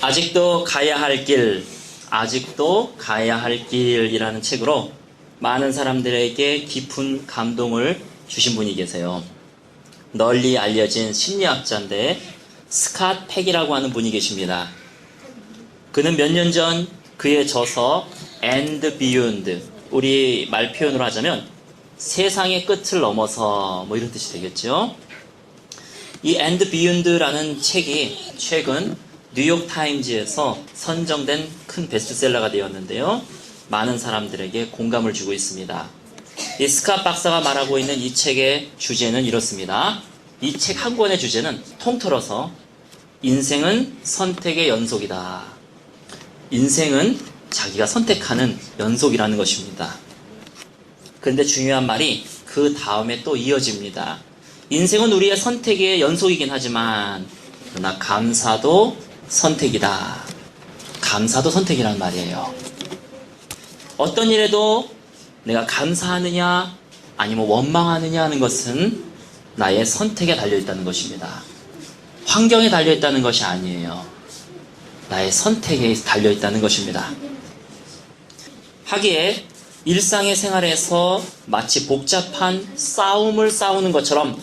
아직도 가야 할 길, 아직도 가야 할 길이라는 책으로 많은 사람들에게 깊은 감동을 주신 분이 계세요. 널리 알려진 심리학자인데 스캇 팩이라고 하는 분이 계십니다. 그는 몇 년 전 그의 저서 And Beyond, 우리 말 표현으로 하자면 세상의 끝을 넘어서 뭐 이런 뜻이 되겠죠. 이 And Beyond라는 책이 최근 뉴욕타임즈에서 선정된 큰 베스트셀러가 되었는데요. 많은 사람들에게 공감을 주고 있습니다. 이 스캇 박사가 말하고 있는 이 책의 주제는 이렇습니다. 이 책 한 권의 주제는 통틀어서 인생은 선택의 연속이다. 인생은 자기가 선택하는 연속이라는 것입니다. 그런데 중요한 말이 그 다음에 또 이어집니다. 인생은 우리의 선택의 연속이긴 하지만 그러나 감사도 선택이다. 감사도 선택이란 말이에요. 어떤 일에도 내가 감사하느냐 아니면 원망하느냐 하는 것은 나의 선택에 달려있다는 것입니다. 환경에 달려있다는 것이 아니에요. 나의 선택에 달려있다는 것입니다. 하기에 일상의 생활에서 마치 복잡한 싸움을 싸우는 것처럼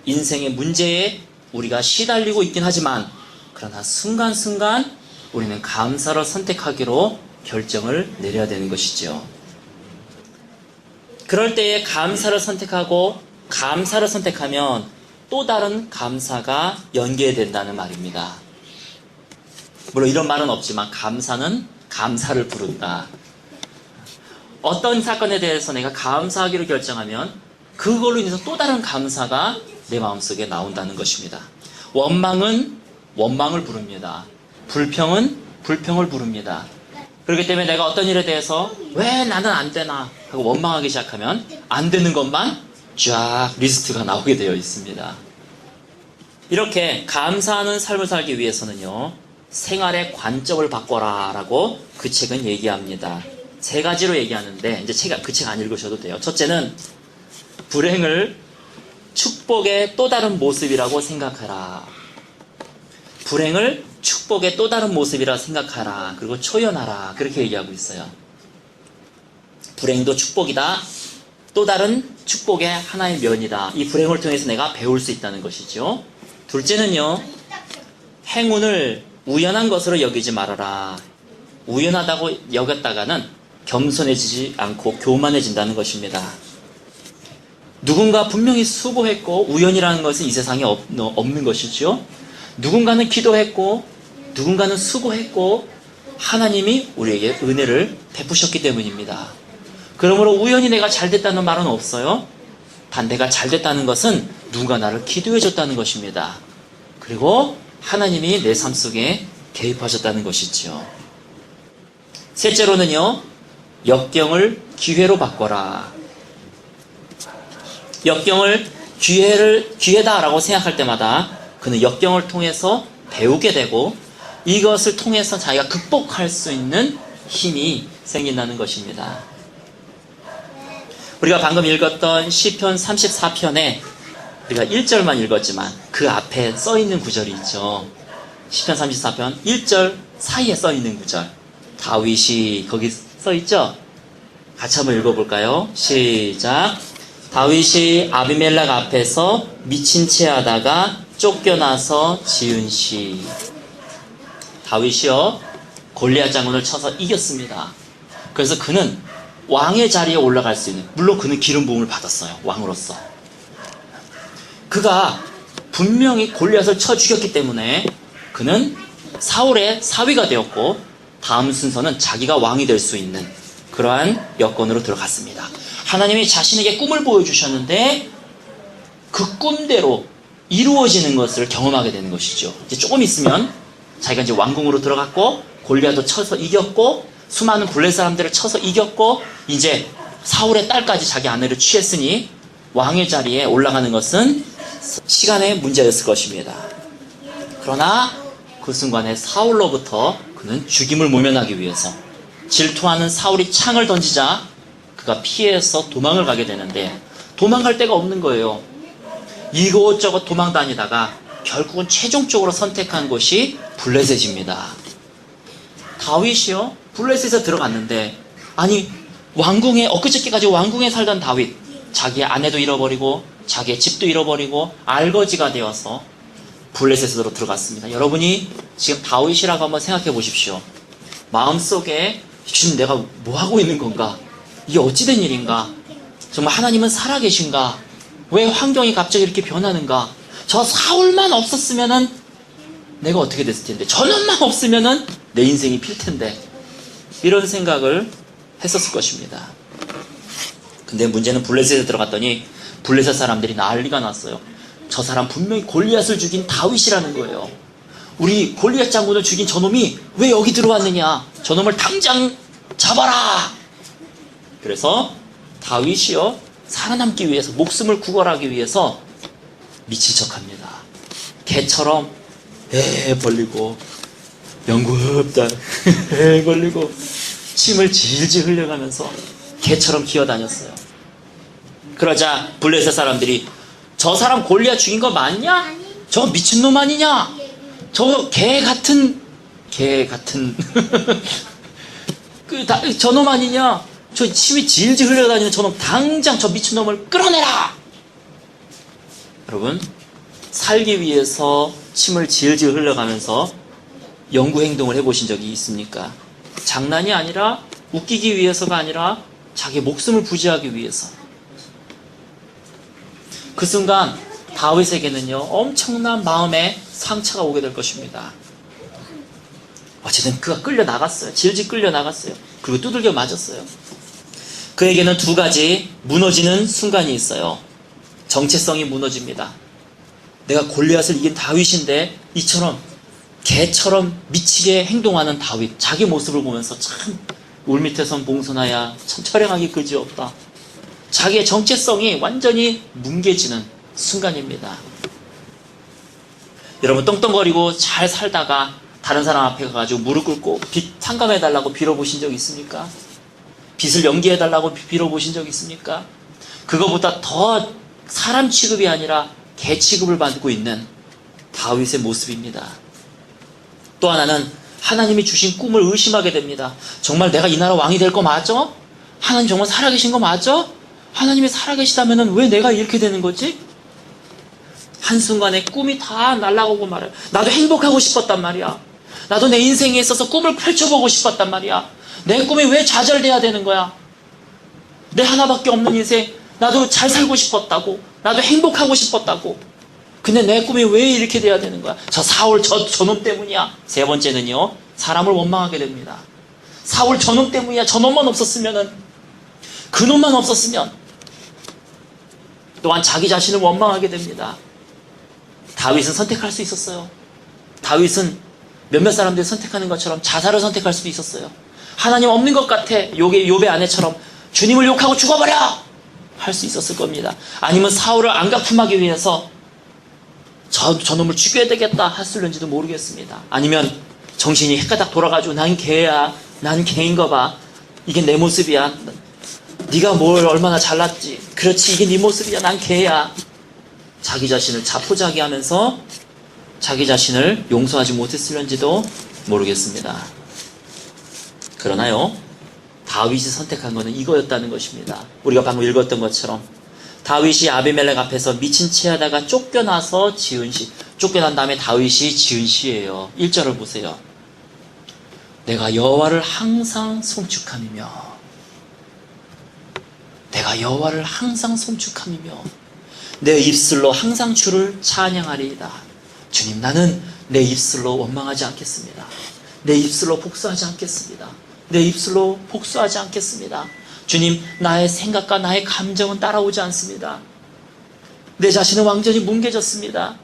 인생의 문제에 우리가 시달리고 있긴 하지만 그러나 순간순간 우리는 감사를 선택하기로 결정을 내려야 되는 것이죠. 그럴 때에 감사를 선택하고 감사를 선택하면 또 다른 감사가 연계된다는 말입니다. 물론 이런 말은 없지만 감사는 감사를 부른다. 어떤 사건에 대해서 내가 감사하기로 결정하면 그걸로 인해서 또 다른 감사가 내 마음속에 나온다는 것입니다. 원망은 원망을 부릅니다. 불평은 불평을 부릅니다. 그렇기 때문에 내가 어떤 일에 대해서 왜 나는 안 되나 하고 원망하기 시작하면 안 되는 것만 쫙 리스트가 나오게 되어 있습니다. 이렇게 감사하는 삶을 살기 위해서는요, 생활의 관점을 바꿔라 라고 그 책은 얘기합니다. 세 가지로 얘기하는데 이제 그 책 안 읽으셔도 돼요. 첫째는 불행을 축복의 또 다른 모습이라고 생각하라. 불행을 축복의 또 다른 모습이라 생각하라. 그리고 초연하라. 그렇게 얘기하고 있어요. 불행도 축복이다. 또 다른 축복의 하나의 면이다. 이 불행을 통해서 내가 배울 수 있다는 것이죠. 둘째는요, 행운을 우연한 것으로 여기지 말아라. 우연하다고 여겼다가는 겸손해지지 않고 교만해진다는 것입니다. 누군가 분명히 수고했고 우연이라는 것은 이 세상에 없는 것이죠. 누군가는 기도했고 누군가는 수고했고 하나님이 우리에게 은혜를 베푸셨기 때문입니다. 그러므로 우연히 내가 잘됐다는 말은 없어요. 반대가 잘됐다는 것은 누군가 나를 기도해줬다는 것입니다. 그리고 하나님이 내 삶 속에 개입하셨다는 것이죠. 셋째로는요, 역경을 기회로 바꿔라. 역경을 기회다라고 생각할 때마다 그는 역경을 통해서 배우게 되고 이것을 통해서 자기가 극복할 수 있는 힘이 생긴다는 것입니다. 우리가 방금 읽었던 시편 34편에 우리가 1절만 읽었지만 그 앞에 써있는 구절이 있죠. 시편 34편 1절 사이에 써있는 구절, 다윗이 거기 써있죠? 같이 한번 읽어볼까요? 시작. 다윗이 아비멜렉 앞에서 미친 채 하다가 쫓겨나서 지은 시. 다윗이요, 골리앗 장군을 쳐서 이겼습니다. 그래서 그는 왕의 자리에 올라갈 수 있는, 물론 그는 기름 부음을 받았어요. 왕으로서. 그가 분명히 골리앗을 쳐 죽였기 때문에 그는 사울의 사위가 되었고 다음 순서는 자기가 왕이 될 수 있는 그러한 여건으로 들어갔습니다. 하나님이 자신에게 꿈을 보여주셨는데 그 꿈대로 이루어지는 것을 경험하게 되는 것이죠. 이제 조금 있으면 자기가 이제 왕궁으로 들어갔고 골리앗도 쳐서 이겼고 수많은 블레 사람들을 쳐서 이겼고 이제 사울의 딸까지 자기 아내를 취했으니 왕의 자리에 올라가는 것은 시간의 문제였을 것입니다. 그러나 그 순간에 사울로부터 그는 죽임을 모면하기 위해서 질투하는 사울이 창을 던지자 그가 피해서 도망을 가게 되는데 도망갈 데가 없는 거예요. 이곳저곳 도망 다니다가 결국은 최종적으로 선택한 곳이 블레셋입니다. 다윗이요 블레셋에 들어갔는데, 아니 왕궁에, 엊그저께까지 왕궁에 살던 다윗, 자기의 아내도 잃어버리고 자기의 집도 잃어버리고 알거지가 되어서 블레셋으로 들어갔습니다. 여러분이 지금 다윗이라고 한번 생각해 보십시오. 마음속에 지금 내가 뭐 하고 있는 건가? 이게 어찌된 일인가? 정말 하나님은 살아계신가? 왜 환경이 갑자기 이렇게 변하는가? 저 사울만 없었으면은 내가 어떻게 됐을 텐데, 저놈만 없으면은 내 인생이 필 텐데, 이런 생각을 했었을 것입니다. 근데 문제는 블레셋에 들어갔더니 블레셋 사람들이 난리가 났어요. 저 사람 분명히 골리앗을 죽인 다윗이라는 거예요. 우리 골리앗 장군을 죽인 저놈이 왜 여기 들어왔느냐? 저놈을 당장 잡아라! 그래서 다윗이요 살아남기 위해서, 목숨을 구걸하기 위해서 미친 척합니다. 개처럼 벌리고 연구없다 벌리고 침을 질질 흘려가면서 개처럼 기어다녔어요. 그러자 블레셋 사람들이 저 사람 골리앗 죽인 거 맞냐? 저 미친놈 아니냐? 저 개 같은 저놈 아니냐? 저 침이 질질 흘려다니는 저놈, 당장 저 미친놈을 끌어내라! 여러분, 살기 위해서 침을 질질 흘려가면서 연구 행동을 해보신 적이 있습니까? 장난이 아니라, 웃기기 위해서가 아니라 자기 목숨을 부지하기 위해서. 그 순간 다윗에게는요 엄청난 마음의 상처가 오게 될 것입니다. 어쨌든 그가 끌려 나갔어요. 질질 끌려 나갔어요. 그리고 두들겨 맞았어요. 그에게는 두 가지 무너지는 순간이 있어요. 정체성이 무너집니다. 내가 골리앗을 이긴 다윗인데 이처럼 개처럼 미치게 행동하는 다윗, 자기 모습을 보면서 참 울밑에선 봉선하야 참 처량하기 그지없다. 자기의 정체성이 완전히 뭉개지는 순간입니다. 여러분, 떵떵거리고 잘 살다가 다른 사람 앞에 가가지고 무릎 꿇고 빚 상감해달라고 빌어보신 적 있습니까? 빚을 연기해달라고 빌어보신 적 있습니까? 그거보다 더 사람 취급이 아니라 개 취급을 받고 있는 다윗의 모습입니다. 또 하나는 하나님이 주신 꿈을 의심하게 됩니다. 정말 내가 이 나라 왕이 될 거 맞아? 하나님 정말 살아계신 거 맞아? 하나님이 살아계시다면 왜 내가 이렇게 되는 거지? 한순간에 꿈이 다 날아가고 말아요. 나도 행복하고 싶었단 말이야. 나도 내 인생에 있어서 꿈을 펼쳐보고 싶었단 말이야. 내 꿈이 왜 좌절돼야 되는 거야? 내 하나밖에 없는 인생, 나도 잘 살고 싶었다고. 나도 행복하고 싶었다고. 근데 내 꿈이 왜 이렇게 돼야 되는 거야? 저 사울 저놈 때문이야. 세 번째는요, 사람을 원망하게 됩니다. 사울 저놈 때문이야. 저놈만 없었으면은, 그놈만 없었으면. 또한 자기 자신을 원망하게 됩니다. 다윗은 선택할 수 있었어요. 다윗은 몇몇 사람들이 선택하는 것처럼 자살을 선택할 수도 있었어요. 하나님 없는 것 같아. 욥의 아내처럼 주님을 욕하고 죽어버려! 할 수 있었을 겁니다. 아니면 사울을 안가품하기 위해서 저놈을 죽여야 되겠다 했을는지도 모르겠습니다. 아니면 정신이 헷가닥 돌아가지고 난 개야. 난 개인 거 봐. 이게 내 모습이야. 네가 뭘 얼마나 잘났지. 그렇지, 이게 네 모습이야. 난 개야. 자기 자신을 자포자기하면서 자기 자신을 용서하지 못했을는지도 모르겠습니다. 그러나요, 다윗이 선택한 것은 이거였다는 것입니다. 우리가 방금 읽었던 것처럼 다윗이 아비멜렉 앞에서 미친 채 하다가 쫓겨나서 지은 시, 쫓겨난 다음에 다윗이 지은 시예요. 1절을 보세요. 내가 여호와를 항상 송축함이며, 내가 여호와를 항상 송축함이며 내 입술로 항상 주를 찬양하리이다. 주님, 나는 내 입술로 원망하지 않겠습니다. 내 입술로 복수하지 않겠습니다. 내 입술로 복수하지 않겠습니다. 주님, 나의 생각과 나의 감정은 따라오지 않습니다. 내 자신은 완전히 뭉개졌습니다.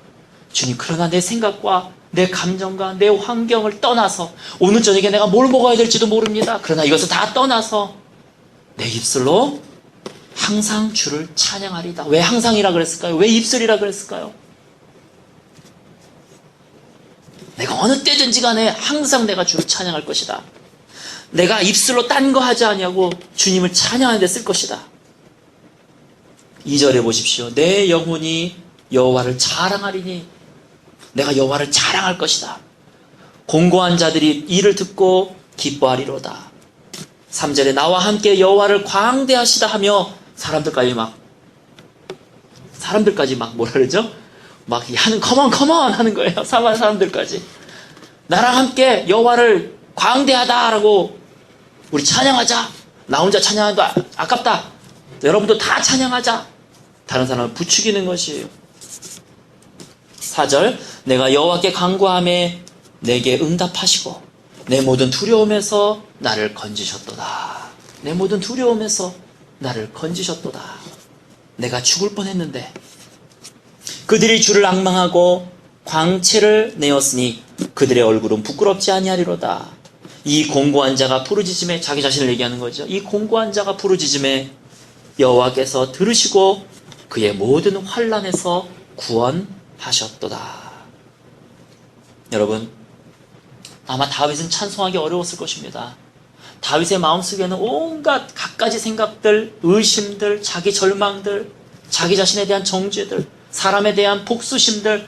주님, 그러나 내 생각과 내 감정과 내 환경을 떠나서 오늘 저녁에 내가 뭘 먹어야 될지도 모릅니다. 그러나 이것을 다 떠나서 내 입술로 항상 주를 찬양하리다. 왜 항상이라 그랬을까요? 왜 입술이라 그랬을까요? 내가 어느 때든지 간에 항상 내가 주를 찬양할 것이다. 내가 입술로 딴 거 하지 아니하고 주님을 찬양하는 데 쓸 것이다. 2절에 보십시오. 내 영혼이 여호와를 자랑하리니, 내가 여호와를 자랑할 것이다. 공고한 자들이 이를 듣고 기뻐하리로다. 3절에 나와 함께 여호와를 광대하시다 하며 사람들까지 막 뭐라 그러죠? 막 하는 컴온 하는 거예요. 사람들까지 나랑 함께 여호와를 광대하다라고 우리 찬양하자. 나 혼자 찬양하도 아깝다. 여러분도 다 찬양하자. 다른 사람을 부추기는 것이에요. 4절 내가 여호와께 간구하매 내게 응답하시고 내 모든 두려움에서 나를 건지셨도다. 내 모든 두려움에서 나를 건지셨도다. 내가 죽을 뻔했는데 그들이 주를 앙망하고 광채를 내었으니 그들의 얼굴은 부끄럽지 아니하리로다. 이 공고한 자가 부르짖음에 자기 자신을 얘기하는 거죠. 이 공고한 자가 부르짖음에 여호와께서 들으시고 그의 모든 환난에서 구원하셨도다. 여러분, 아마 다윗은 찬송하기 어려웠을 것입니다. 다윗의 마음속에는 온갖 갖가지 생각들, 의심들, 자기 절망들, 자기 자신에 대한 정죄들, 사람에 대한 복수심들,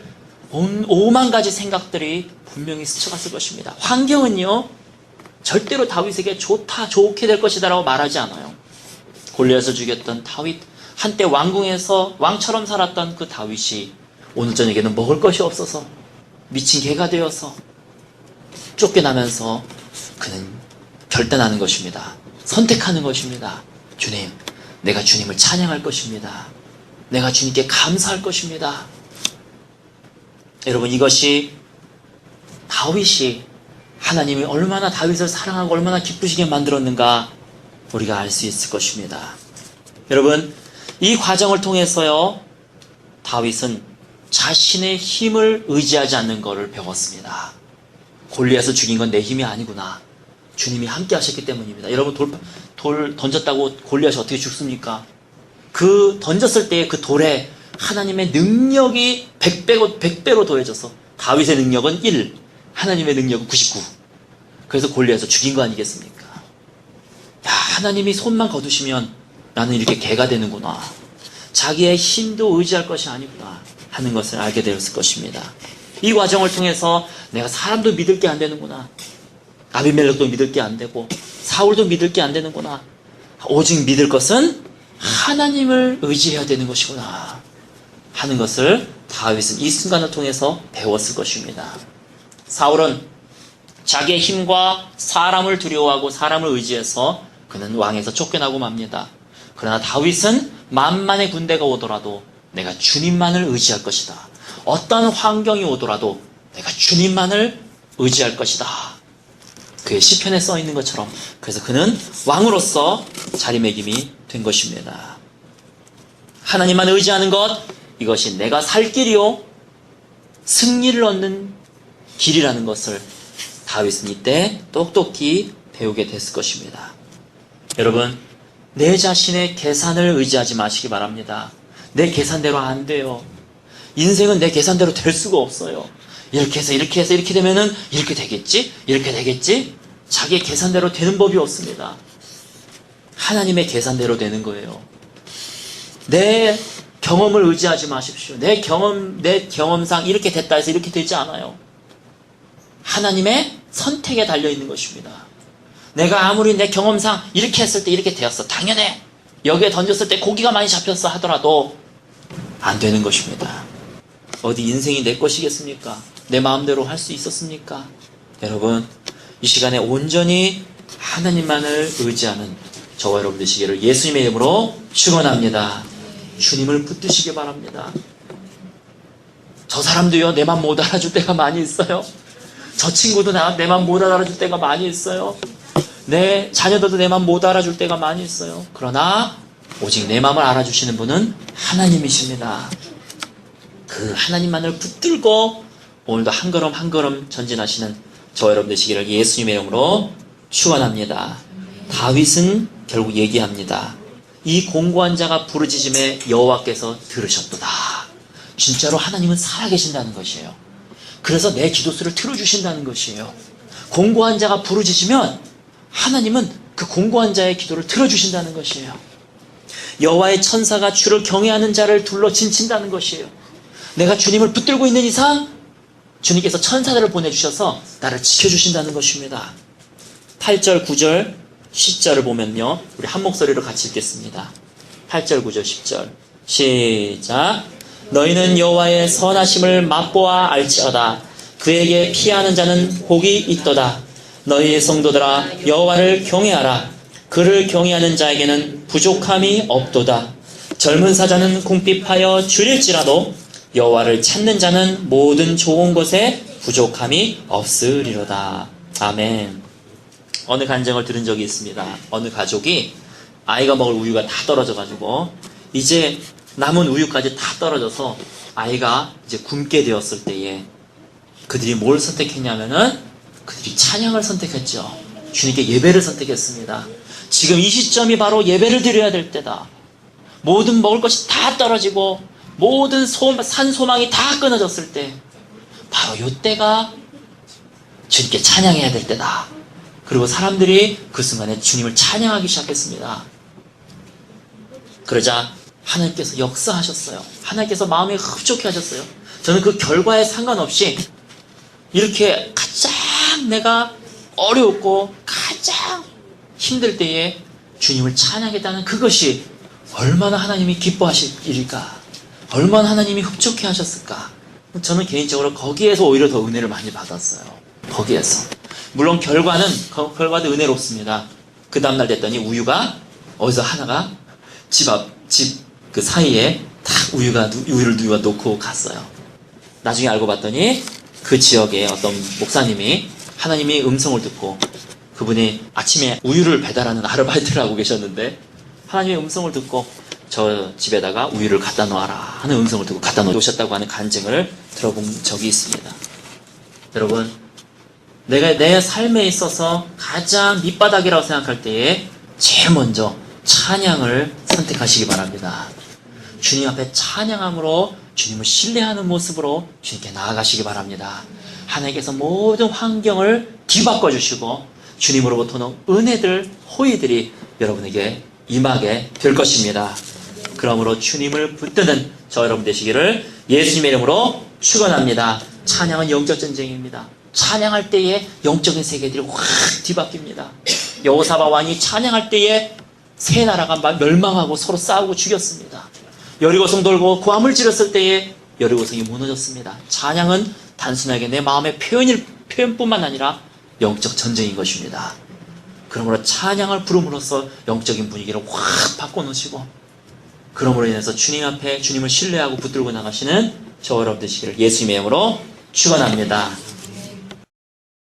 5만 가지 생각들이 분명히 스쳐갔을 것입니다. 환경은요, 절대로 다윗에게 좋게 될 것이다라고 말하지 않아요. 골리앗을 죽였던 다윗, 한때 왕궁에서 왕처럼 살았던 그 다윗이 오늘 저녁에는 먹을 것이 없어서 미친 개가 되어서 쫓겨나면서 그는 결단하는 것입니다. 선택하는 것입니다. 주님, 내가 주님을 찬양할 것입니다. 내가 주님께 감사할 것입니다. 여러분, 이것이 다윗이 하나님이 얼마나 다윗을 사랑하고 얼마나 기쁘시게 만들었는가 우리가 알 수 있을 것입니다. 여러분, 이 과정을 통해서요, 다윗은 자신의 힘을 의지하지 않는 것을 배웠습니다. 골리앗을 죽인 건 내 힘이 아니구나. 주님이 함께 하셨기 때문입니다. 여러분, 돌 던졌다고 골리앗이 어떻게 죽습니까? 그 던졌을 때 그 돌에 하나님의 능력이 100배로 더해져서 다윗의 능력은 1, 하나님의 능력은 99. 그래서 골리앗을 죽인 거 아니겠습니까? 야, 하나님이 손만 거두시면 나는 이렇게 개가 되는구나. 자기의 힘도 의지할 것이 아니구나 하는 것을 알게 되었을 것입니다. 이 과정을 통해서 내가 사람도 믿을 게 안 되는구나. 아비멜렉도 믿을 게 안 되고 사울도 믿을 게 안 되는구나. 오직 믿을 것은 하나님을 의지해야 되는 것이구나 하는 것을 다윗은 이 순간을 통해서 배웠을 것입니다. 사울은 자기의 힘과 사람을 두려워하고 사람을 의지해서 그는 왕에서 쫓겨나고 맙니다. 그러나 다윗은 만만의 군대가 오더라도 내가 주님만을 의지할 것이다. 어떤 환경이 오더라도 내가 주님만을 의지할 것이다. 그의 시편에 써 있는 것처럼 그래서 그는 왕으로서 자리매김이 된 것입니다. 하나님만 의지하는 것, 이것이 내가 살 길이요 승리를 얻는 길이라는 것을 다윗은 이때 똑똑히 배우게 됐을 것입니다. 여러분, 내 자신의 계산을 의지하지 마시기 바랍니다. 내 계산대로 안 돼요. 인생은 내 계산대로 될 수가 없어요. 이렇게 해서 이렇게 되면은 이렇게 되겠지? 자기의 계산대로 되는 법이 없습니다. 하나님의 계산대로 되는 거예요. 내 경험을 의지하지 마십시오. 내 경험상 이렇게 됐다 해서 이렇게 되지 않아요. 하나님의 선택에 달려있는 것입니다. 내가 아무리 내 경험상 이렇게 했을 때 이렇게 되었어. 당연해. 여기에 던졌을 때 고기가 많이 잡혔어 하더라도 안 되는 것입니다. 어디 인생이 내 것이겠습니까? 내 마음대로 할 수 있었습니까? 여러분, 이 시간에 온전히 하나님만을 의지하는 저와 여러분 되시기를 예수님의 이름으로 축원합니다. 주님을 붙드시기 바랍니다. 저 사람도요, 내 맘 못 알아줄 때가 많이 있어요. 저 친구도 내 맘 못 알아줄 때가 많이 있어요. 내 자녀들도 내 맘 못 알아줄 때가 많이 있어요. 그러나 오직 내 맘을 알아주시는 분은 하나님이십니다. 그 하나님만을 붙들고 오늘도 한 걸음 한 걸음 전진하시는 저와 여러분 되시기를 예수님의 이름으로 축원합니다. 다윗은 결국 얘기합니다. 이 공고한 자가 부르짖음에 여호와께서 들으셨도다. 진짜로 하나님은 살아계신다는 것이에요. 그래서 내 기도소리를 들어주신다는 것이에요. 공고한 자가 부르짖으면 하나님은 그 공고한 자의 기도를 들어주신다는 것이에요. 여호와의 천사가 주를 경외하는 자를 둘러 진친다는 것이에요. 내가 주님을 붙들고 있는 이상 주님께서 천사들을 보내주셔서 나를 지켜주신다는 것입니다. 8절, 9절, 10절을 보면요. 우리 한 목소리로 같이 읽겠습니다. 8절, 9절, 10절. 시작. 너희는 여호와의 선하심을 맛보아 알지어다. 그에게 피하는 자는 복이 있도다. 너희의 성도들아 여호와를 경외하라. 그를 경외하는 자에게는 부족함이 없도다. 젊은 사자는 궁핍하여 줄일지라도 여호와를 찾는 자는 모든 좋은 것에 부족함이 없으리로다. 아멘. 어느 간증을 들은 적이 있습니다. 어느 가족이 아이가 먹을 우유가 다 떨어져가지고 이제 남은 우유까지 다 떨어져서 아이가 이제 굶게 되었을 때에 그들이 뭘 선택했냐면은 그들이 찬양을 선택했죠. 주님께 예배를 선택했습니다. 지금 이 시점이 바로 예배를 드려야 될 때다. 모든 먹을 것이 다 떨어지고 모든 산 소망이 다 끊어졌을 때 바로 이때가 주님께 찬양해야 될 때다. 그리고 사람들이 그 순간에 주님을 찬양하기 시작했습니다. 그러자 하나님께서 역사하셨어요. 하나님께서 마음에 흡족해 하셨어요. 저는 그 결과에 상관없이 이렇게 가장 내가 어려웠고 가장 힘들 때에 주님을 찬양했다는 그것이 얼마나 하나님이 기뻐하실 일일까? 얼마나 하나님이 흡족해 하셨을까? 저는 개인적으로 거기에서 오히려 더 은혜를 많이 받았어요. 거기에서. 물론 결과도 은혜롭습니다. 그 다음날 됐더니 우유가 어디서 하나가 집 그 사이에 딱 우유를 누가 놓고 갔어요. 나중에 알고 봤더니 그 지역에 어떤 목사님이 하나님이 음성을 듣고 그분이 아침에 우유를 배달하는 아르바이트를 하고 계셨는데 하나님의 음성을 듣고 저 집에다가 우유를 갖다 놓아라 하는 음성을 듣고 갖다 놓으셨다고 하는 간증을 들어본 적이 있습니다. 여러분, 내가 내 삶에 있어서 가장 밑바닥이라고 생각할 때에 제일 먼저 찬양을 선택하시기 바랍니다. 주님 앞에 찬양함으로 주님을 신뢰하는 모습으로 주님께 나아가시기 바랍니다. 하나님께서 모든 환경을 뒤바꿔 주시고 주님으로부터는 은혜들, 호의들이 여러분에게 임하게 될 것입니다. 그러므로 주님을 붙드는 저 여러분 되시기를 예수님의 이름으로 축원합니다. 찬양은 영적 전쟁입니다. 찬양할 때에 영적인 세계들이 확 뒤바뀝니다. 여호사밧 왕이 찬양할 때에 세 나라가 멸망하고 서로 싸우고 죽였습니다. 여리고성 돌고 고함을 지렀을 때에 여리고성이 무너졌습니다. 찬양은 단순하게 내 마음의 표현뿐만 아니라 영적 전쟁인 것입니다. 그러므로 찬양을 부름으로써 영적인 분위기를 확 바꿔놓으시고 그러므로 인해서 주님 앞에 주님을 신뢰하고 붙들고 나가시는 저 여러분 되시기를 예수님의 이름으로 축원합니다.